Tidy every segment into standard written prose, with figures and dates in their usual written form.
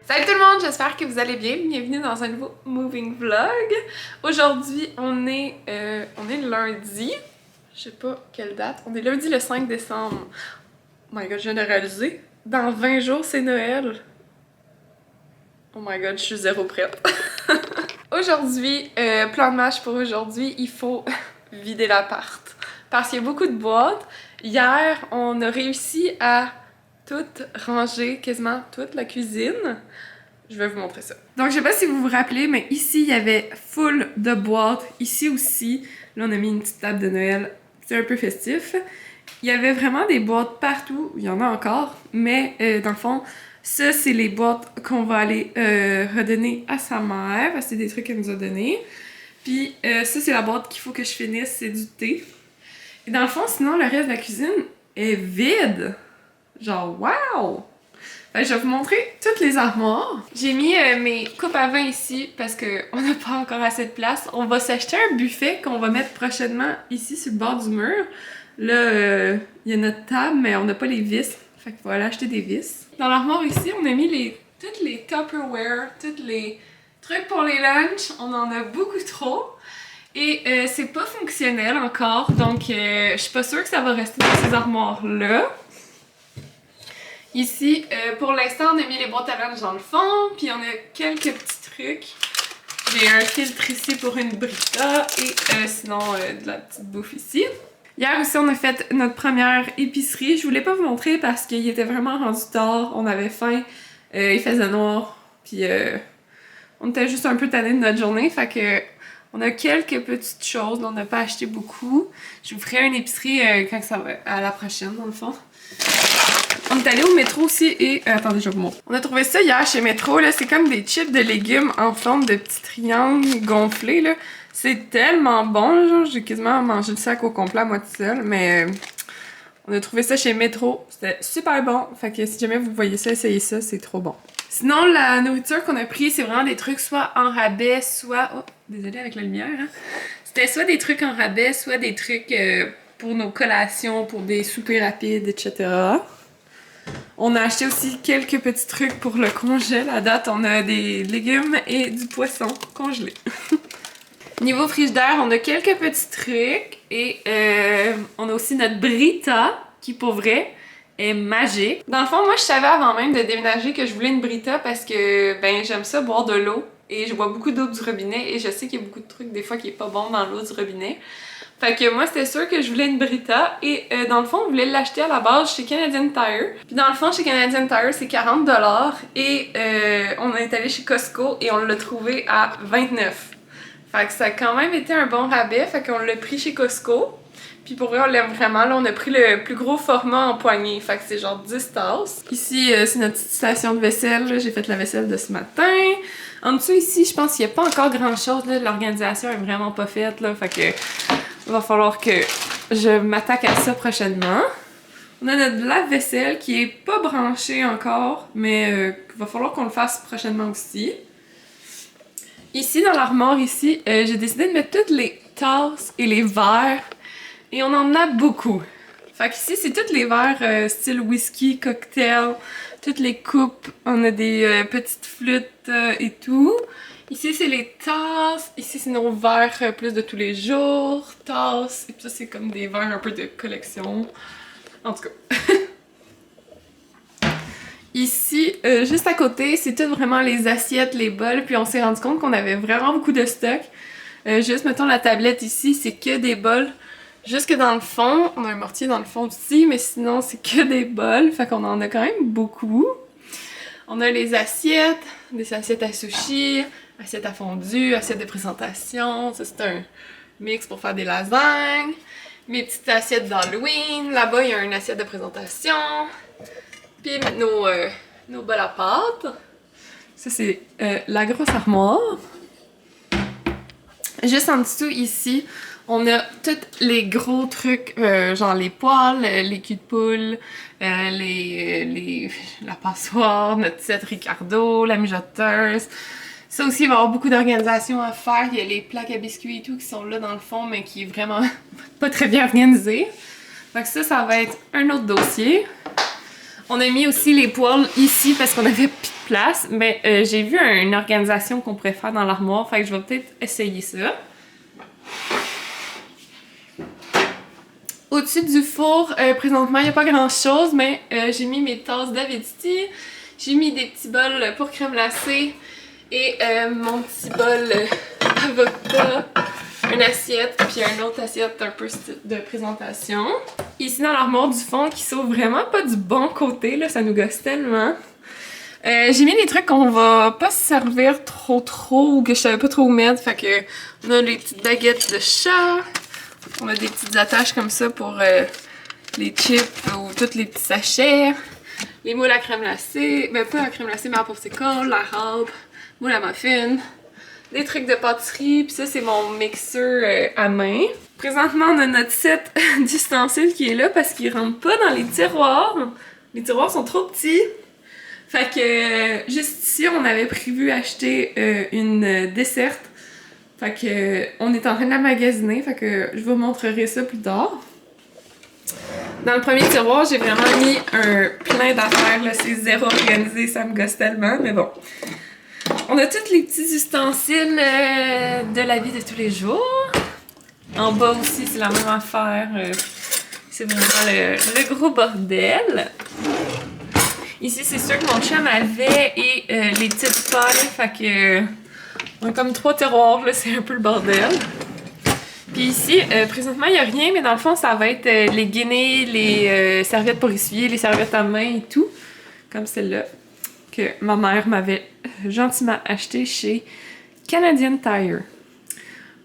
Salut tout le monde, j'espère que vous allez bien. Bienvenue dans un nouveau moving vlog. Aujourd'hui, on est lundi. Je sais pas quelle date. On est lundi le 5 décembre. Oh my god, je viens de réaliser. Dans 20 jours, c'est Noël. Oh my god, je suis zéro prête. Aujourd'hui, plan de match pour aujourd'hui, il faut vider l'appart. Parce qu'il y a beaucoup de boîtes. Hier, on a réussi à tout ranger, quasiment toute la cuisine. Je vais vous montrer ça. Donc, je sais pas si vous vous rappelez, mais ici, il y avait full de boîtes. Ici aussi, là, on a mis une petite table de Noël. C'est un peu festif. Il y avait vraiment des boîtes partout. Il y en a encore. Mais, dans le fond, ça, c'est les boîtes qu'on va aller redonner à sa mère. Parce que c'est des trucs qu'elle nous a donnés. Puis, ça, c'est la boîte qu'il faut que je finisse. C'est du thé. Et dans le fond, sinon, le reste de la cuisine est vide. Genre, wow! Ben, je vais vous montrer toutes les armoires. J'ai mis mes coupes à vin ici parce qu'on n'a pas encore assez de place. On va s'acheter un buffet qu'on va mettre prochainement ici sur le bord du mur. Là, il y a notre table, mais on n'a pas les vis. Fait qu'il faut aller acheter des vis. Dans l'armoire ici, on a mis toutes les Tupperware, tous les trucs pour les lunchs. On en a beaucoup trop. Et c'est pas fonctionnel encore, donc je suis pas sûre que ça va rester dans ces armoires-là. Ici, pour l'instant, on a mis les boîtes à lunch dans le fond, puis on a quelques petits trucs. J'ai un filtre ici pour une Brita et sinon de la petite bouffe ici. Hier aussi, on a fait notre première épicerie. Je voulais pas vous montrer parce qu'il était vraiment rendu tard, on avait faim, il faisait noir, puis on était juste un peu tannés de notre journée, fait que on a quelques petites choses, on n'a pas acheté beaucoup. Je vous ferai une épicerie quand ça va à la prochaine, dans le fond. On est allé au métro aussi et... attendez, je vais vous montrer. On a trouvé ça hier chez Métro, là. C'est comme des chips de légumes en forme de petits triangles gonflés, là. C'est tellement bon, genre. J'ai quasiment mangé le sac au complet à moi toute seule, mais... on a trouvé ça chez Métro. C'était super bon. Fait que si jamais vous voyez ça, essayez ça, c'est trop bon. Sinon, la nourriture qu'on a pris, c'est vraiment des trucs soit en rabais, soit... Oh, désolée avec la lumière, hein. C'était soit des trucs en rabais, soit des trucs pour nos collations, pour des soupers rapides, etc. On a acheté aussi quelques petits trucs pour le congèle. À date, on a des légumes et du poisson congelé. Niveau frigidaire, on a quelques petits trucs et on a aussi notre Brita qui, pour vrai, est magique. Dans le fond, moi, je savais avant même de déménager que je voulais une Brita parce que ben j'aime ça boire de l'eau et je bois beaucoup d'eau du robinet et je sais qu'il y a beaucoup de trucs des fois qui est pas bon dans l'eau du robinet. Fait que moi, c'était sûr que je voulais une Brita et dans le fond, on voulait l'acheter à la base chez Canadian Tire. Puis dans le fond, chez Canadian Tire, c'est 40$ et on est allé chez Costco et on l'a trouvé à 29$. Fait que ça a quand même été un bon rabais, fait qu'on l'a pris chez Costco. Puis pour vrai, on l'aime vraiment. Là, on a pris le plus gros format en poignée, fait que c'est genre 10 tasses. Ici, c'est notre petite station de vaisselle. J'ai fait la vaisselle de ce matin. En dessous, ici, je pense qu'il n'y a pas encore grand-chose. L'organisation est vraiment pas faite, là, fait que... il va falloir que je m'attaque à ça prochainement. On a notre lave-vaisselle qui est pas branché encore, mais il va falloir qu'on le fasse prochainement aussi. Ici, dans l'armoire, ici, j'ai décidé de mettre toutes les tasses et les verres. Et on en a beaucoup. Fait qu'ici, c'est tous les verres style whisky, cocktail, toutes les coupes. On a des petites flûtes et tout. Ici, c'est les tasses. Ici, c'est nos verres plus de tous les jours. Tasses. Et puis ça, c'est comme des verres un peu de collection. En tout cas. Ici, juste à côté, c'est tout vraiment les assiettes, les bols. Puis on s'est rendu compte qu'on avait vraiment beaucoup de stock. Juste, mettons, la tablette ici, c'est que des bols. Jusque dans le fond. On a un mortier dans le fond aussi, mais sinon, c'est que des bols. Fait qu'on en a quand même beaucoup. On a les assiettes, des assiettes à sushi, assiette à fondue, assiette de présentation. Ça, c'est un mix pour faire des lasagnes. Mes petites assiettes d'Halloween. Là-bas, il y a une assiette de présentation. Puis nos bols à pâte. Ça, c'est la grosse armoire. Juste en dessous, ici, on a tous les gros trucs, genre les poêles, les culs de poule, la passoire, notre set Ricardo, la mijoteuse. Ça aussi, il va y avoir beaucoup d'organisation à faire. Il y a les plaques à biscuits et tout qui sont là dans le fond, mais qui est vraiment pas très bien organisé. Donc ça va être un autre dossier. On a mis aussi les poêles ici parce qu'on avait place, mais j'ai vu une organisation qu'on pourrait faire dans l'armoire, fait que je vais peut-être essayer ça. Au-dessus du four, présentement, il n'y a pas grand-chose, mais j'ai mis mes tasses d'Avediti, j'ai mis des petits bols pour crème glacée et mon petit bol avocat, une assiette, puis une autre assiette un peu de présentation. Ici dans l'armoire du fond qui s'ouvre vraiment pas du bon côté, là, ça nous gosse tellement. J'ai mis des trucs qu'on va pas se servir trop ou que je savais pas trop où mettre, fait que on a les petites baguettes de chat, on a des petites attaches comme ça pour les chips ou tous les petits sachets, les moules à crème glacée, ben pas à crème glacée mais à popsicle, la râpe, moule à muffin, des trucs de pâtisserie, puis ça c'est mon mixeur à main. Présentement on a notre set d'ustensiles qui est là parce qu'il rentre pas dans les tiroirs. Les tiroirs sont trop petits. Fait que juste ici on avait prévu acheter une desserte. Fait que on est en train de la magasiner, fait que je vous montrerai ça plus tard. Dans le premier tiroir, j'ai vraiment mis un plein d'affaires, là, c'est zéro organisé, ça me gosse tellement, mais bon. On a tous les petits ustensiles de la vie de tous les jours. En bas aussi, c'est la même affaire. C'est vraiment le gros bordel. Ici, c'est sûr que mon chum avait et les petites pailles, fait que on a comme 3 tiroirs, là, c'est un peu le bordel. Puis ici, présentement, il n'y a rien, mais dans le fond, ça va être les guinées, les serviettes pour essuyer, les serviettes à main et tout, comme celle-là, que ma mère m'avait gentiment acheté chez Canadian Tire.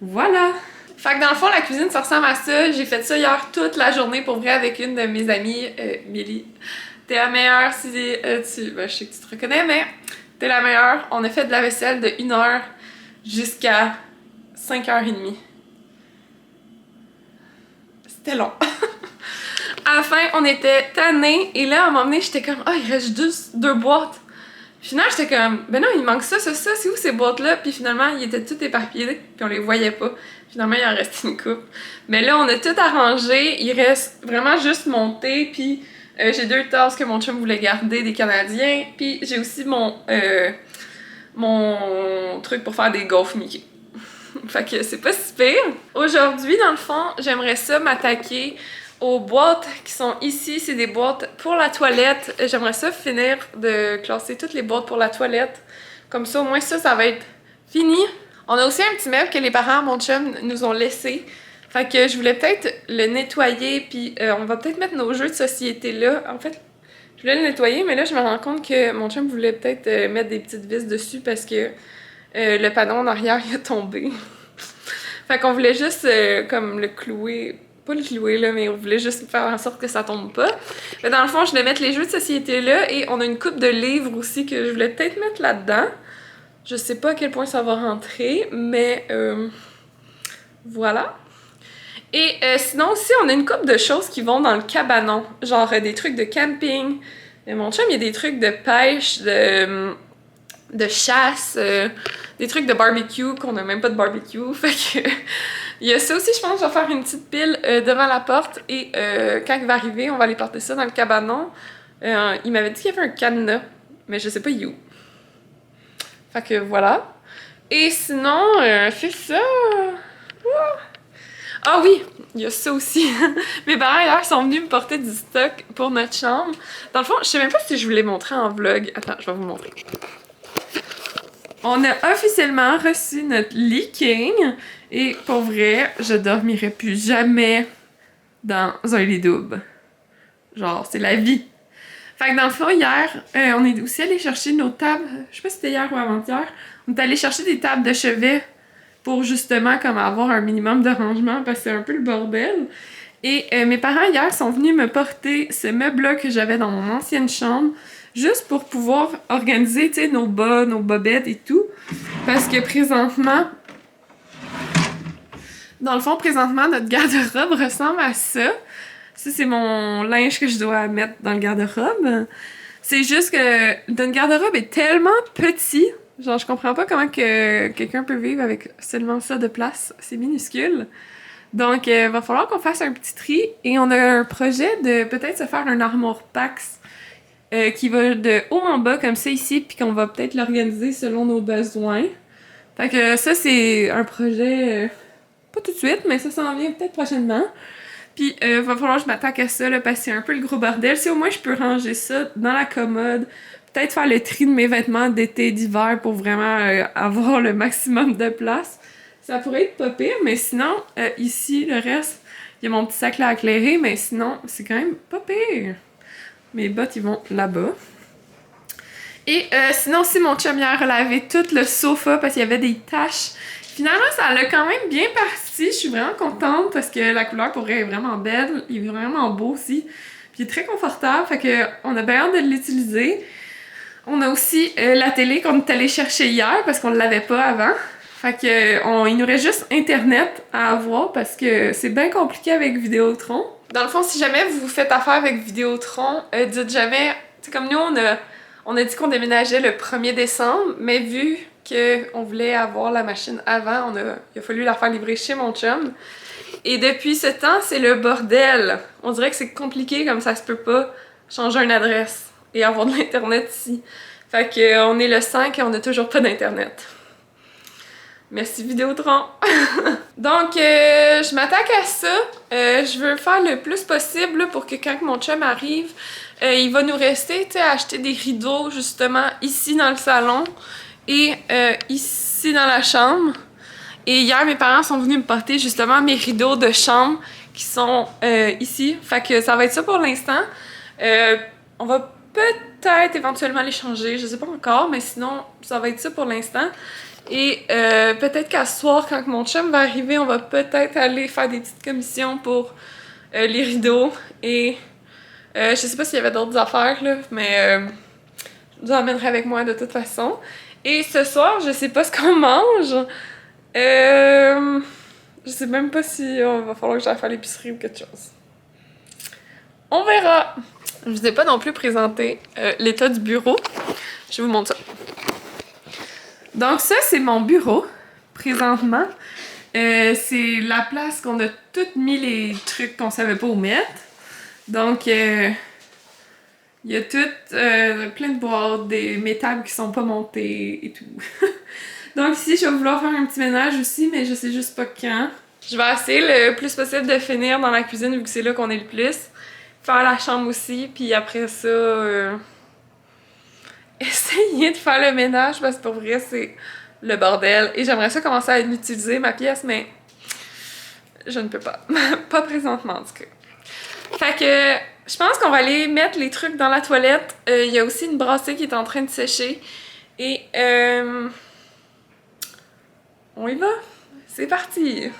Voilà! Fait que dans le fond, la cuisine, ça ressemble à ça. J'ai fait ça hier toute la journée pour vrai avec une de mes amies, Milly. T'es la meilleure si ben, je sais que tu te reconnais, mais t'es la meilleure. On a fait de la vaisselle de 1 heure jusqu'à 5h30. C'était long. À la fin, on était tannés et là, à un moment donné, j'étais comme « Ah, il reste juste 2 boîtes. » Finalement, j'étais comme, ben non, il manque ça, c'est où ces boîtes-là? Puis finalement, ils étaient tous éparpillés, puis on les voyait pas. Finalement, il en reste une coupe. Mais là, on a tout arrangé, il reste vraiment juste mon thé, puis j'ai 2 tasses que mon chum voulait garder des Canadiens, puis j'ai aussi mon truc pour faire des gaufres Mickey. Fait que c'est pas si pire. Aujourd'hui, dans le fond, j'aimerais ça m'attaquer aux boîtes qui sont ici, c'est des boîtes pour la toilette. J'aimerais ça finir de classer toutes les boîtes pour la toilette. Comme ça, au moins ça va être fini. On a aussi un petit meuble que les parents, mon chum, nous ont laissé. Fait que je voulais peut-être le nettoyer, puis on va peut-être mettre nos jeux de société là. En fait, je voulais le nettoyer, mais là, je me rends compte que mon chum voulait peut-être mettre des petites vis dessus parce que le panneau en arrière, il a tombé. Fait qu'on voulait juste comme le clouer. Pas le clouer là, mais on voulait juste faire en sorte que ça tombe pas. Mais dans le fond, je voulais mettre les jeux de société là et on a une coupe de livres aussi que je voulais peut-être mettre là-dedans. Je sais pas à quel point ça va rentrer, mais voilà. Et sinon aussi, on a une coupe de choses qui vont dans le cabanon. Genre des trucs de camping. Et mon chum, il y a des trucs de pêche, de chasse, des trucs de barbecue qu'on a même pas de barbecue. Fait que il y a ça aussi, je pense que je vais faire une petite pile devant la porte et quand il va arriver, on va aller porter ça dans le cabanon. Il m'avait dit qu'il y avait un cadenas, mais je sais pas où. Fait que voilà. Et sinon, c'est ça. Ah oui, il y a ça aussi. Mes parents hier sont venus me porter du stock pour notre chambre. Dans le fond, je sais même pas si je vous l'ai montré en vlog. Attends, je vais vous montrer. On a officiellement reçu notre lit king et pour vrai, je dormirai plus jamais dans un lit double. Genre, c'est la vie. Fait que dans le fond, hier, on est aussi allé chercher nos tables, je sais pas si c'était hier ou avant-hier, on est allé chercher des tables de chevet pour justement comme avoir un minimum de rangement parce que c'est un peu le bordel. Et mes parents hier sont venus me porter ce meuble-là que j'avais dans mon ancienne chambre juste pour pouvoir organiser, tu sais, nos bas, nos bobettes et tout. Parce que présentement, dans le fond, présentement, notre garde-robe ressemble à ça. Ça, c'est mon linge que je dois mettre dans le garde-robe. C'est juste que notre garde-robe est tellement petit. Genre, je comprends pas comment que quelqu'un peut vivre avec seulement ça de place. C'est minuscule. Donc, va falloir qu'on fasse un petit tri. Et on a un projet de peut-être se faire un armoire Pax. qui va de haut en bas comme ça ici, puis qu'on va peut-être l'organiser selon nos besoins. Fait que ça, c'est un projet, pas tout de suite, mais ça s'en vient peut-être prochainement. Puis va falloir que je m'attaque à ça, là, parce que c'est un peu le gros bordel. Si au moins je peux ranger ça dans la commode, peut-être faire le tri de mes vêtements d'été, d'hiver pour vraiment avoir le maximum de place. Ça pourrait être pas pire, mais sinon, ici, le reste, il y a mon petit sac là à éclairer, mais sinon, c'est quand même pas pire. Mes bottes, ils vont là-bas. Et sinon aussi, mon chum hier a lavé tout le sofa parce qu'il y avait des taches. Finalement, ça l'a quand même bien parti. Je suis vraiment contente parce que la couleur pour vrai est vraiment belle. Il est vraiment beau aussi. Puis il est très confortable, fait que on a bien hâte de l'utiliser. On a aussi la télé qu'on est allé chercher hier parce qu'on ne l'avait pas avant. Fait que il nous reste juste Internet à avoir parce que c'est bien compliqué avec Vidéotron. Dans le fond, si jamais vous faites affaire avec Vidéotron, dites jamais... C'est comme nous, on a dit qu'on déménageait le 1er décembre, mais vu qu'on voulait avoir la machine avant, il a fallu la faire livrer chez mon chum. Et depuis ce temps, c'est le bordel. On dirait que c'est compliqué comme ça se peut pas changer une adresse et avoir de l'internet ici. Fait que on est le 5 et on n'a toujours pas d'internet. Merci Vidéotron! Donc, je m'attaque à ça. Je veux faire le plus possible pour que quand mon chum arrive, il va nous rester à acheter des rideaux justement ici dans le salon et ici dans la chambre. Et hier, mes parents sont venus me porter justement mes rideaux de chambre qui sont ici. Fait que ça va être ça pour l'instant. On va peut-être éventuellement les changer, je sais pas encore, mais sinon, ça va être ça pour l'instant. Et peut-être qu'à ce soir, quand mon chum va arriver, on va peut-être aller faire des petites commissions pour les rideaux. Et je sais pas s'il y avait d'autres affaires, là, mais je vous emmènerai avec moi de toute façon. Et ce soir, je sais pas ce qu'on mange. Je sais même pas si va falloir que j'aille faire l'épicerie ou quelque chose. On verra! Je vous ai pas non plus présenté l'état du bureau. Je vous montre ça. Donc ça, c'est mon bureau, présentement. C'est la place qu'on a toutes mis les trucs qu'on savait pas où mettre. Donc, il y a plein de boîtes, mes tables qui sont pas montées et tout. Donc ici, je vais vouloir faire un petit ménage aussi, mais je sais juste pas quand. Je vais essayer le plus possible de finir dans la cuisine, vu que c'est là qu'on est le plus. Faire la chambre aussi, puis après ça... essayer de faire le ménage parce que pour vrai c'est le bordel et j'aimerais ça commencer à l'utiliser ma pièce mais je ne peux pas. Pas présentement en tout cas. Fait que je pense qu'on va aller mettre les trucs dans la toilette. Il y a aussi une brassée qui est en train de sécher et on y va. C'est parti!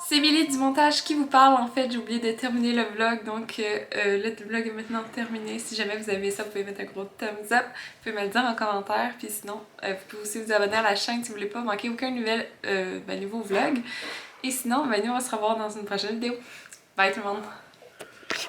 C'est Milly du montage qui vous parle. En fait, j'ai oublié de terminer le vlog, donc le vlog est maintenant terminé. Si jamais vous avez aimé ça, vous pouvez mettre un gros thumbs up, vous pouvez me le dire en commentaire, puis sinon, vous pouvez aussi vous abonner à la chaîne si vous voulez pas manquer aucun nouveau vlog. Et sinon, nous on va se revoir dans une prochaine vidéo. Bye tout le monde!